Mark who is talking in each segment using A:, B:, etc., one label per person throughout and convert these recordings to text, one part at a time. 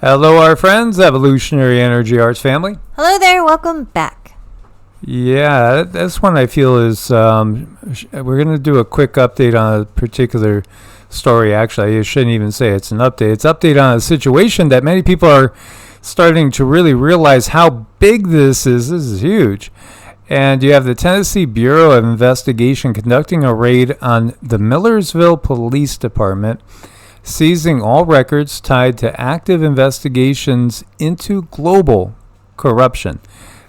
A: Hello, our friends, Evolutionary Energy Arts family.
B: Hello there, welcome back.
A: Yeah, this one I feel is, we're going to do a quick update on a particular story. Actually, I shouldn't even say it's an update. It's an update on a situation that many people are starting to really realize how big this is. This is huge. And you have the Tennessee Bureau of Investigation conducting a raid on the Millersville Police Department, seizing all records tied to active investigations into global corruption.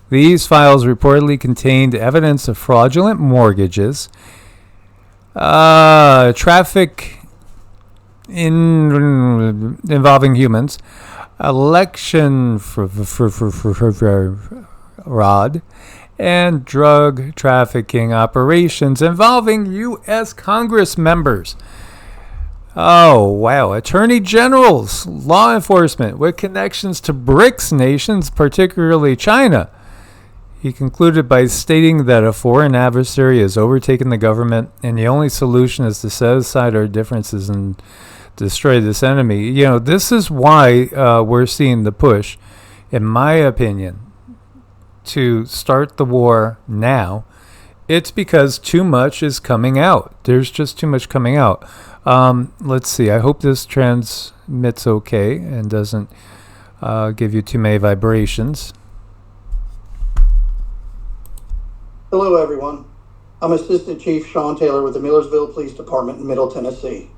A: These files reportedly contained evidence of fraudulent mortgages, traffic involving humans, election fraud, and drug trafficking operations involving U.S. Congress members. Oh, wow. Attorney generals, law enforcement with connections to Brics nations, particularly China. He concluded by stating that a foreign adversary has overtaken the government, and the only solution is to set aside our differences and destroy this enemy. You know, this is why we're seeing the push, in my opinion, to start the war now. It's because too much is coming out. There's just too much coming out. Let's see. I hope this transmits okay and doesn't give you too many vibrations.
C: Hello, everyone. I'm Assistant Chief Sean Taylor with the Millersville Police Department in Middle Tennessee.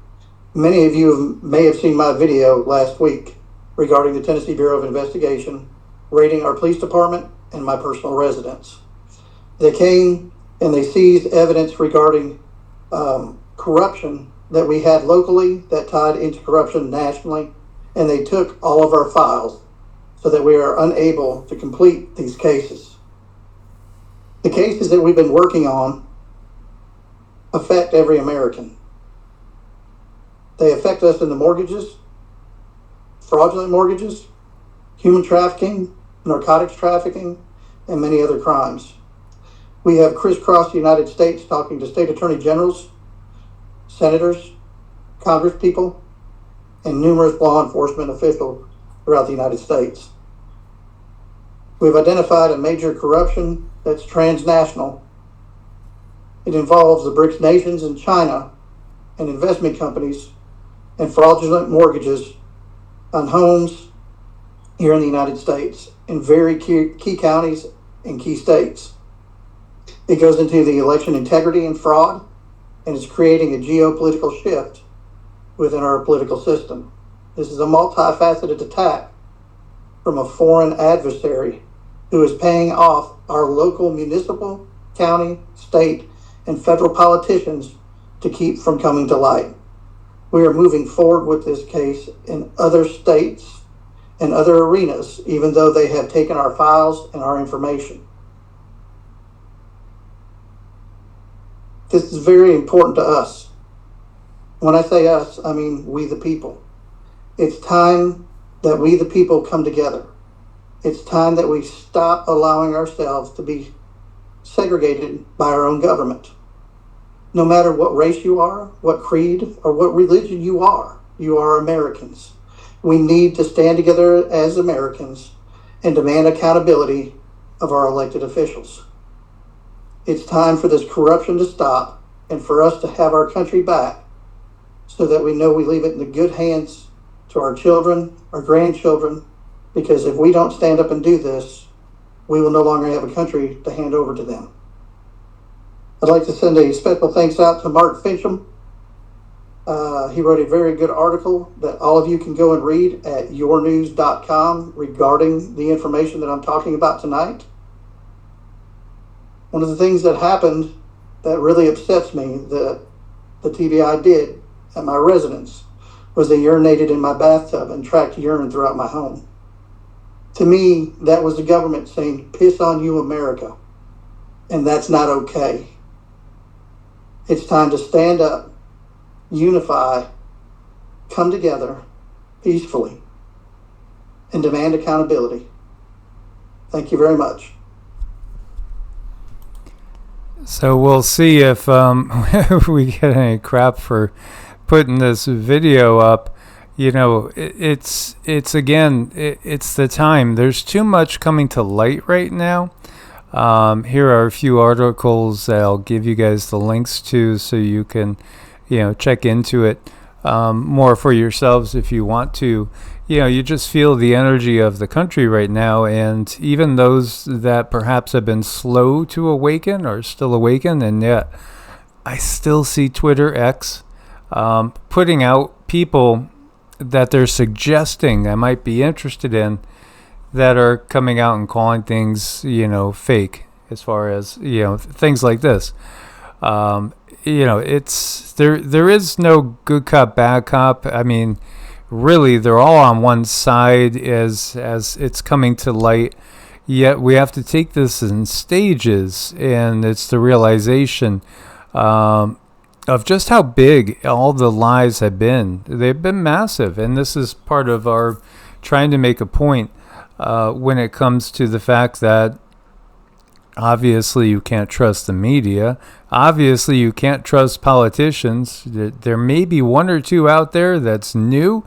C: Many of you may have seen my video last week regarding the Tennessee Bureau of Investigation raiding our police department and my personal residence. They came and they seized evidence regarding corruption that we had locally that tied into corruption nationally, and they took all of our files so that we are unable to complete these cases. The cases that we've been working on affect every American. They affect us in the mortgages, fraudulent mortgages, human trafficking, narcotics trafficking, and many other crimes. We have crisscrossed the United States talking to state attorney generals, senators, congresspeople, and numerous law enforcement officials throughout the United States. We've identified a major corruption that's transnational. It involves the Brics nations and China and investment companies and fraudulent mortgages on homes here in the United States in very key counties and key states. It goes into the election integrity and fraud, and it's creating a geopolitical shift within our political system. This is a multifaceted attack from a foreign adversary who is paying off our local municipal, county, state, and federal politicians to keep from coming to light. We are moving forward with this case in other states and other arenas, even though they have taken our files and our information. This is very important to us. When I say us, I mean we the people. It's time that we the people come together. It's time that we stop allowing ourselves to be segregated by our own government. No matter what race you are, what creed, or what religion you are Americans. We need to stand together as Americans and demand accountability of our elected officials. It's time for this corruption to stop and for us to have our country back so that we know we leave it in the good hands to our children, our grandchildren, because if we don't stand up and do this, we will no longer have a country to hand over to them. I'd like to send a special thanks out to Mark Fincham. He wrote a very good article that all of you can go and read at yournews.com regarding the information that I'm talking about tonight. One of the things that happened that really upsets me that the TBI did at my residence was they urinated in my bathtub and tracked urine throughout my home. To me, that was the government saying, piss on you, America. And that's not okay. It's time to stand up, unify, come together peacefully, and demand accountability. Thank you very much.
A: So we'll see if we get any crap for putting this video up. It's again, it's the time. There's too much coming to light right now. Here are a few articles that I'll give you guys the links to, so you can, check into it more for yourselves if you want to. You just feel the energy of the country right now, and even those that perhaps have been slow to awaken are still awakened, and yet I still see Twitter X putting out people that they're suggesting I might be interested in that are coming out and calling things, fake, as far as, things like this. It's there is no good cop, bad cop. I mean, really, they're all on one side as it's coming to light. Yet we have to take this in stages, and it's the realization of just how big all the lies have been. They've been massive, and this is part of our trying to make a point when it comes to the fact that obviously you can't trust the media. Obviously you can't trust politicians. There may be one or two out there that's new,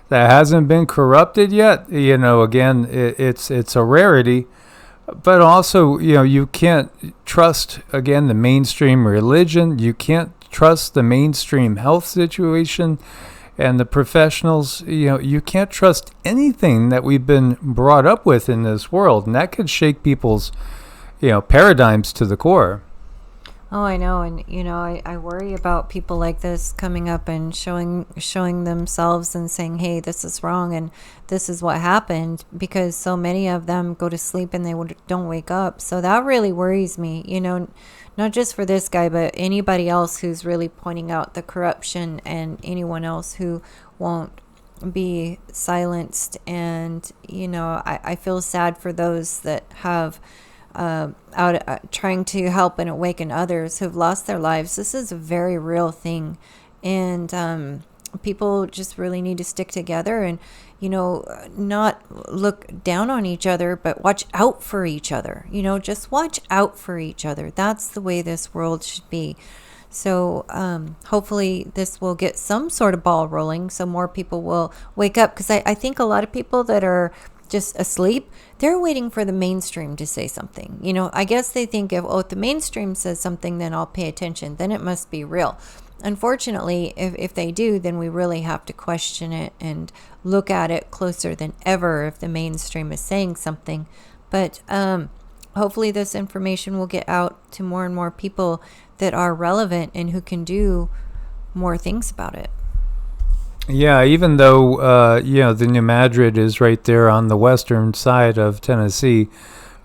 A: that hasn't been corrupted yet. Again, it's a rarity. But also, you can't trust, again, the mainstream religion. You can't trust the mainstream health situation and the professionals. You can't trust anything that we've been brought up with in this world. And that could shake people's, paradigms to the core.
B: Oh, I know. And, I worry about people like this coming up and showing themselves and saying, hey, this is wrong and this is what happened, because so many of them go to sleep and they don't wake up. So that really worries me, not just for this guy, but anybody else who's really pointing out the corruption, and anyone else who won't be silenced. And, I feel sad for those that have trying to help and awaken others who've lost their lives. This is a very real thing, and people just really need to stick together and not look down on each other, but watch out for each other. Just watch out for each other. That's the way this world should be. So hopefully this will get some sort of ball rolling, so more people will wake up, because I think a lot of people that are just asleep, they're waiting for the mainstream to say something. I guess they think if the mainstream says something, then I'll pay attention, then it must be real. Unfortunately, if they do, then we really have to question it and look at it closer than ever if the mainstream is saying something. But hopefully this information will get out to more and more people that are relevant and who can do more things about it.
A: Yeah, even though, the New Madrid is right there on the western side of Tennessee,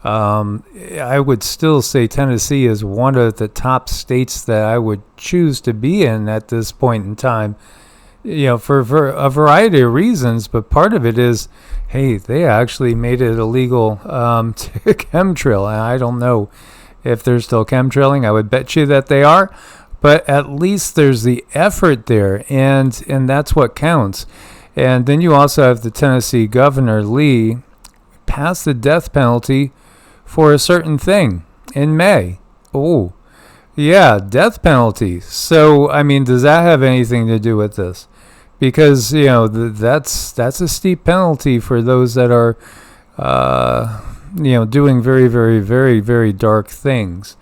A: I would still say Tennessee is one of the top states that I would choose to be in at this point in time, for a variety of reasons. But part of it is, hey, they actually made it illegal to chemtrail. And I don't know if they're still chemtrailing. I would bet you that they are. But at least there's the effort there, and that's what counts. And then you also have the Tennessee Governor Lee pass the death penalty for a certain thing in May. Oh, yeah, death penalty. So, I mean, does that have anything to do with this? Because, that's a steep penalty for those that are, doing very, very, very, very dark things.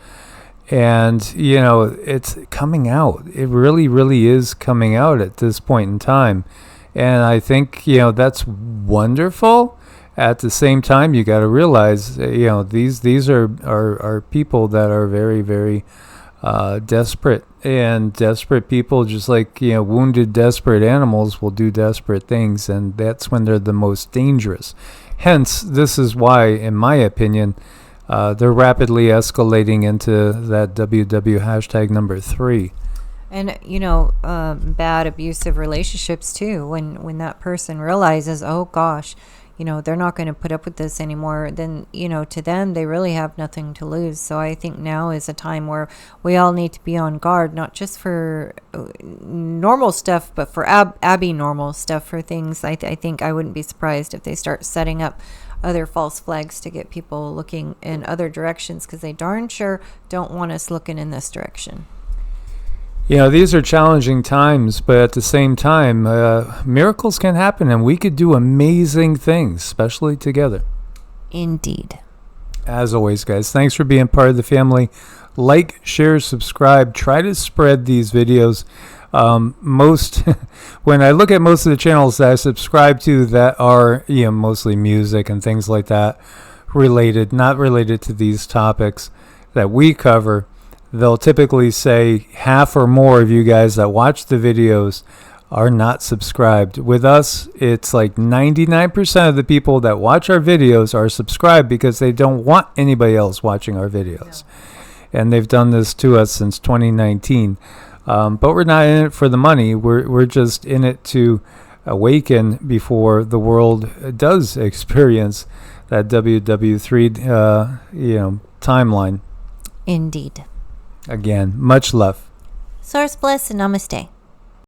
A: And, it's coming out. It really, really is coming out at this point in time. And I think, that's wonderful. At the same time, you got to realize, these are people that are very, very desperate. And desperate people, just like, wounded, desperate animals will do desperate things. And that's when they're the most dangerous. Hence, this is why, in my opinion, they're rapidly escalating into that WW hashtag number 3.
B: And, bad abusive relationships too. When that person realizes, oh gosh, they're not going to put up with this anymore, then, to them, they really have nothing to lose. So I think now is a time where we all need to be on guard, not just for normal stuff, but for abnormal stuff, for things. I think I wouldn't be surprised if they start setting up other false flags to get people looking in other directions, because they darn sure don't want us looking in this direction.
A: You know, these are challenging times, but at the same time, miracles can happen, and we could do amazing things, especially together.
B: Indeed.
A: As always, guys, thanks for being part of the family. Like, share, subscribe. Try to spread these videos. When I look at most of the channels that I subscribe to that are, mostly music and things like that, not related to these topics that we cover, they'll typically say half or more of you guys that watch the videos are not subscribed. With us, it's like 99% of the people that watch our videos are subscribed because they don't want anybody else watching our videos. Yeah. And they've done this to us since 2019. But we're not in it for the money. We're just in it to awaken before the world does experience that WW3 timeline.
B: Indeed.
A: Again, much love.
B: Source bless and namaste.